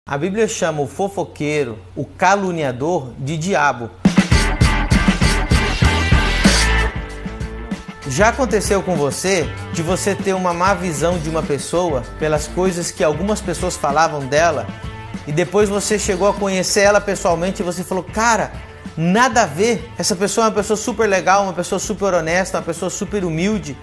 A Bíblia chama o fofoqueiro, o caluniador, de diabo. Já aconteceu com você de você ter uma má visão de uma pessoa pelas coisas que algumas pessoas falavam dela e depois você chegou a conhecer ela pessoalmente e você falou, cara, nada a ver, essa pessoa é uma pessoa super legal, uma pessoa super honesta, uma pessoa super humilde,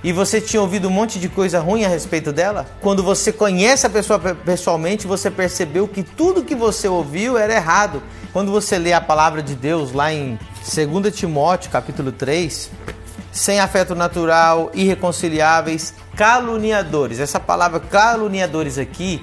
e você tinha ouvido um monte de coisa ruim a respeito dela? Quando você conhece a pessoa pessoalmente, você percebeu que tudo que você ouviu era errado. Quando você lê a palavra de Deus lá em 2 Timóteo, capítulo 3, sem afeto natural, irreconciliáveis, caluniadores. Essa palavra caluniadores aqui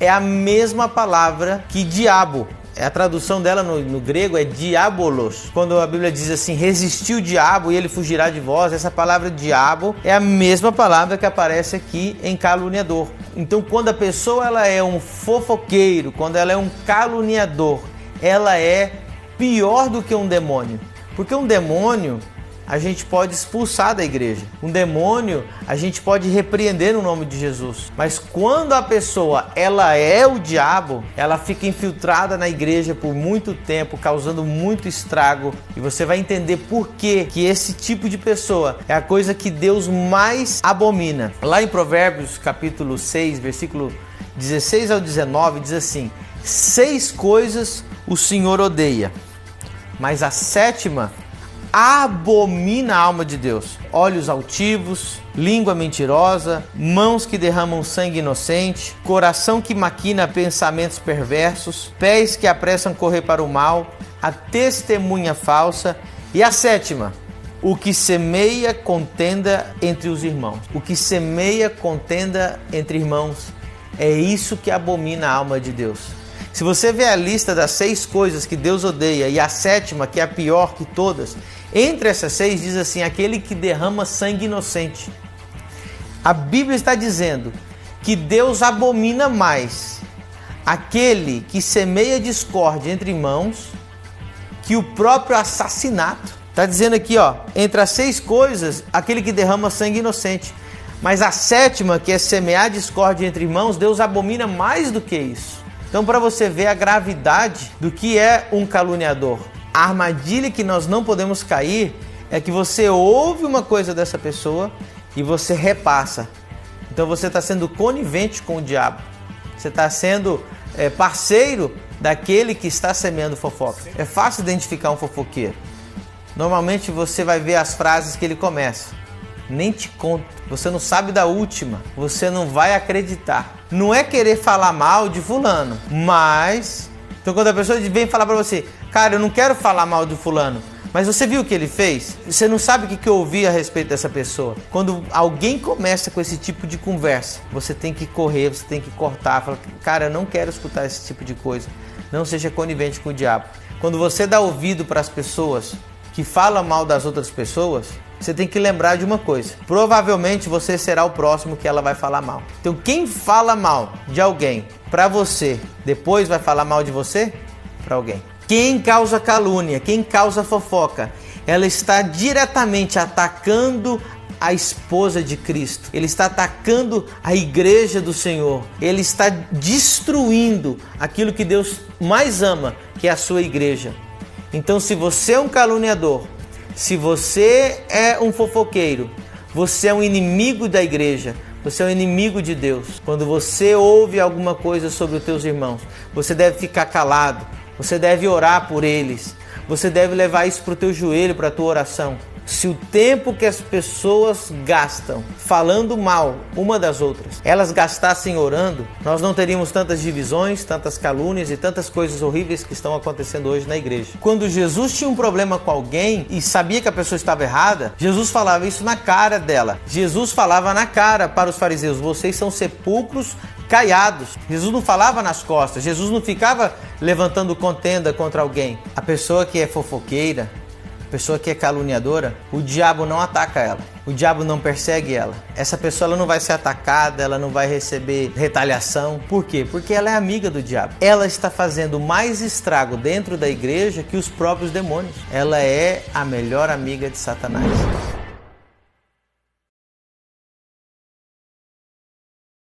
é a mesma palavra que diabo. A tradução dela no grego é diabolos. Quando a Bíblia diz assim, resistiu o diabo e ele fugirá de vós, essa palavra diabo é a mesma palavra que aparece aqui em caluniador. Então quando a pessoa ela é um fofoqueiro, quando ela é um caluniador, ela é pior do que um demônio. Porque um demônio a gente pode expulsar da igreja. Um demônio a gente pode repreender no nome de Jesus. Mas quando a pessoa ela é o diabo, ela fica infiltrada na igreja por muito tempo, causando muito estrago. E você vai entender por que esse tipo de pessoa é a coisa que Deus mais abomina. Lá em Provérbios capítulo 6, versículo 16 ao 19, diz assim: 6 coisas o Senhor odeia, mas a 7ª abomina a alma de Deus: olhos altivos, língua mentirosa, mãos que derramam sangue inocente, coração que maquina pensamentos perversos, pés que apressam correr para o mal, a testemunha falsa, e a 7ª, o que semeia contenda entre os irmãos. O que semeia contenda entre irmãos, é isso que abomina a alma de Deus. Se você vê a lista das 6 coisas que Deus odeia e a 7ª, que é a pior que todas, entre essas 6 diz assim, aquele que derrama sangue inocente. A Bíblia está dizendo que Deus abomina mais aquele que semeia discórdia entre irmãos que o próprio assassinato. Está dizendo aqui, ó, entre as 6 coisas, aquele que derrama sangue inocente. Mas a 7ª, que é semear discórdia entre irmãos, Deus abomina mais do que isso. Então, para você ver a gravidade do que é um caluniador, a armadilha que nós não podemos cair é que você ouve uma coisa dessa pessoa e você repassa. Então você está sendo conivente com o diabo. Você está sendo parceiro daquele que está semeando fofoca. É fácil identificar um fofoqueiro. Normalmente você vai ver as frases que ele começa. Nem te conto, você não sabe da última, você não vai acreditar. Não é querer falar mal de fulano, mas... Então quando a pessoa vem falar pra você, cara, eu não quero falar mal de fulano, mas você viu o que ele fez? Você não sabe o que eu ouvi a respeito dessa pessoa. Quando alguém começa com esse tipo de conversa, você tem que correr, você tem que cortar, falar, cara, eu não quero escutar esse tipo de coisa. Não seja conivente com o diabo. Quando você dá ouvido para as pessoas que falam mal das outras pessoas, você tem que lembrar de uma coisa. Provavelmente você será o próximo que ela vai falar mal. Então quem fala mal de alguém para você, depois vai falar mal de você para alguém. Quem causa calúnia, quem causa fofoca, ela está diretamente atacando a esposa de Cristo. Ele está atacando a igreja do Senhor. Ele está destruindo aquilo que Deus mais ama, que é a sua igreja. Então, se você é um caluniador, se você é um fofoqueiro, você é um inimigo da igreja, você é um inimigo de Deus. Quando você ouve alguma coisa sobre os teus irmãos, você deve ficar calado, você deve orar por eles, você deve levar isso para o teu joelho, para a tua oração. Se o tempo que as pessoas gastam falando mal uma das outras, elas gastassem orando, nós não teríamos tantas divisões, tantas calúnias e tantas coisas horríveis que estão acontecendo hoje na igreja. Quando Jesus tinha um problema com alguém e sabia que a pessoa estava errada, Jesus falava isso na cara dela. Jesus falava na cara para os fariseus, vocês são sepulcros caiados. Jesus não falava nas costas, Jesus não ficava levantando contenda contra alguém. A pessoa que é fofoqueira, pessoa que é caluniadora, o diabo não ataca ela, o diabo não persegue ela. Essa pessoa ela não vai ser atacada, ela não vai receber retaliação. Por quê? Porque ela é amiga do diabo. Ela está fazendo mais estrago dentro da igreja que os próprios demônios. Ela é a melhor amiga de Satanás.